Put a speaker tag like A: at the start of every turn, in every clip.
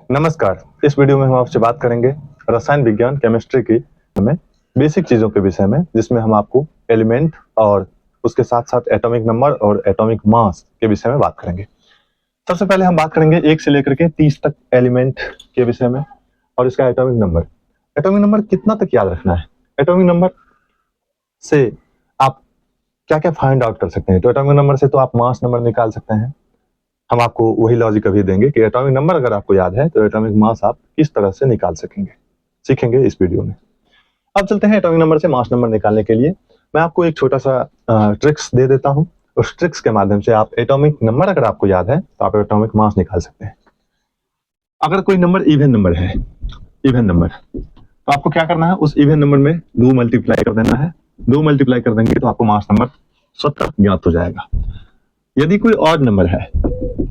A: नमस्कार। इस वीडियो में हम आपसे बात करेंगे रसायन विज्ञान केमिस्ट्री की में बेसिक चीज़ों के विषय में, जिसमें हम आपको एलिमेंट और उसके साथ साथ एटॉमिक नंबर और एटॉमिक मास के विषय में बात करेंगे। सबसे पहले हम बात करेंगे 1 से लेकर के 30 तक एलिमेंट के विषय में और इसका एटॉमिक नंबर। एटॉमिक नंबर कितना तक याद रखना है? एटॉमिक नंबर से आप क्या-क्या फाइंड आउट कर सकते हैं? तो एटॉमिक नंबर से तो आप मास नंबर निकाल सकते हैं। हम आपको वही लॉजिक अभी देंगे कि एटॉमिक नंबर अगर आपको याद है तो एटॉमिक मास आप किस तरह से निकाल सीखेंगे इस वीडियो में। अब चलते हैं एटॉमिक नंबर से मास नंबर निकालने के लिए। मैं आपको एक छोटा सा ट्रिक्स दे देता हूं। उस ट्रिक्स के माध्यम से आप एटॉमिक नंबर अगर आपको याद है तो आप एटॉमिक मास निकाल सकते हैं। अगर कोई नंबर इवन नंबर है, इवन नंबर, तो आपको क्या करना है, उस इवन नंबर में 2 मल्टीप्लाई कर देना है। 2 मल्टीप्लाई कर देंगे तो आपको मास नंबर स्वतः ज्ञात हो जाएगा। यदि कोई ऑड नंबर है,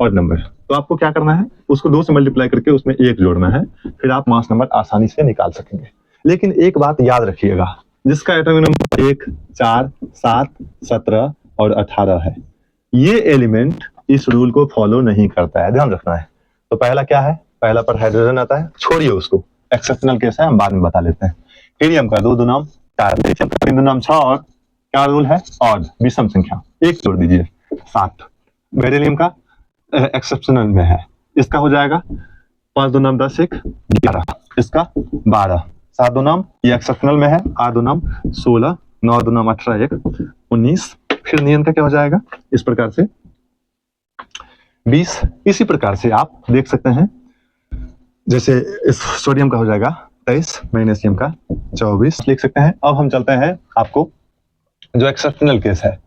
A: ऑड नंबर, तो आपको क्या करना है, उसको 2 से मल्टीप्लाई करके उसमें 1 जोड़ना है, फिर आप मास नंबर आसानी से निकाल सकेंगे। लेकिन एक बात याद रखिएगा, जिसका एटॉमिक नंबर 1, 4, 7, 17 और 18 है, ये एलिमेंट इस रूल को फॉलो नहीं करता है, ध्यान रखना है। तो पहला क्या है? पहला पर हाइड्रोजन आता है, छोड़िए उसको, एक्सेप्शनल केस है, हम बाद में बता लेते हैं। हीलियम का 2 दूनाम 4, 3 दूनाम 6 और क्या रूल है? ऑड, विषम संख्या, 1 जोड़ दीजिए 7। बेरिलियम का एक्सेप्शनल में है, इसका हो जाएगा 5 दूनाम 10, 1 11, इसका 12, 7 दूनाम ये एक्सेप्शनल में है, 8 दूनाम 16, 9 दूनाम 18, 1 19, फिर नियन का क्या हो जाएगा इस प्रकार से 20। इसी प्रकार से आप देख सकते हैं, जैसे इस सोडियम का हो जाएगा 23, मैग्नीशियम का 24 लिख सकते हैं। अब हम चलते हैं आपको जो एक्सेप्शनल केस है,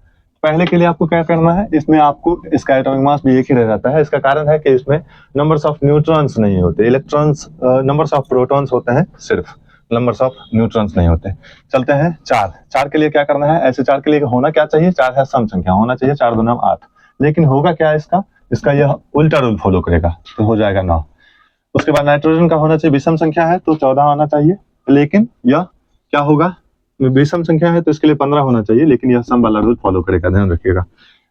A: पहले के लिए आपको क्या करना है, इसमें आपको इसका एटॉमिक मास भी एक ही रह जाता है। इसका कारण है कि इसमें नंबर्स ऑफ न्यूट्रॉन्स नहीं होते, इलेक्ट्रॉन्स, नंबर्स ऑफ प्रोटॉन्स होते हैं, सिर्फ नंबर्स ऑफ न्यूट्रॉन्स नहीं होते। चलते हैं 4 के लिए क्या करना है, ऐसे 4 के लिए होना क्या चाहिए, 4 है सम संख्या, होना चाहिए 4 दूना 8, लेकिन होगा क्या इसका यह उल्टा रूल फॉलो करेगा, तो हो जाएगा 9। उसके बाद नाइट्रोजन का होना चाहिए, विषम संख्या है तो 14 आना चाहिए, लेकिन यह क्या होगा, विषम संख्या है तो इसके लिए 15 होना चाहिए, लेकिन यह सम वाला रूल फॉलो करेगा, ध्यान रखिएगा।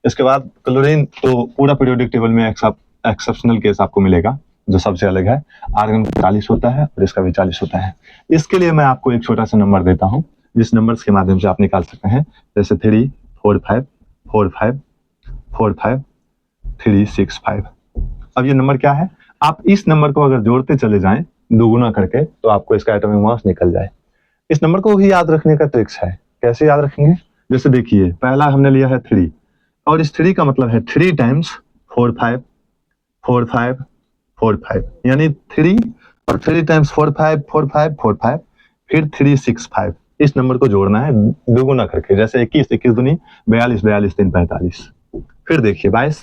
A: इसके बाद क्लोरीन, तो पूरा पीरियोडिक टेबल में एक्सेप्शनल केस आपको मिलेगा जो सबसे अलग है। आर्गन 40 होता है और इसका भी 40 होता है। इसके लिए मैं आपको एक छोटा सा नंबर देता हूँ, जिस नंबर्स के माध्यम से आप निकाल सकते हैं, जैसे 3, 4, 5, 4, 5, 4, 5, 3, 6, 5। अब ये नंबर क्या है, आप इस नंबर को अगर जोड़ते चले जाएं दोगुना करके, तो आपको इसका एटॉमिक मास निकल जाए। इस नंबर को भी याद रखने का ट्रिक्स है। कैसे याद रखेंगे, जैसे देखिए, पहला हमने लिया है 3, और इस 3 का मतलब है 3 टाइम्स 4, 5, 4, 5, 4, 5, यानी 3 और 3 टाइम्स 4, 5, 4, 5, 4, 5, फिर 3, 6, 5। इस नंबर को जोड़ना है दोगुना करके, जैसे 21, 21 दूनी 42, 42 3 45। फिर देखिए 22,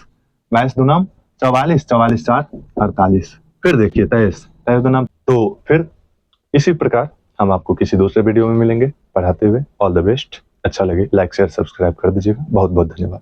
A: 22 दूनाम 44, 44 4 48। फिर देखिए 23, 23 दूनाम, तो फिर इसी प्रकार हम आपको किसी दूसरे वीडियो में मिलेंगे पढ़ाते हुए। All the best. अच्छा लगे लाइक शेयर सब्सक्राइब कर दीजिएगा। बहुत बहुत धन्यवाद।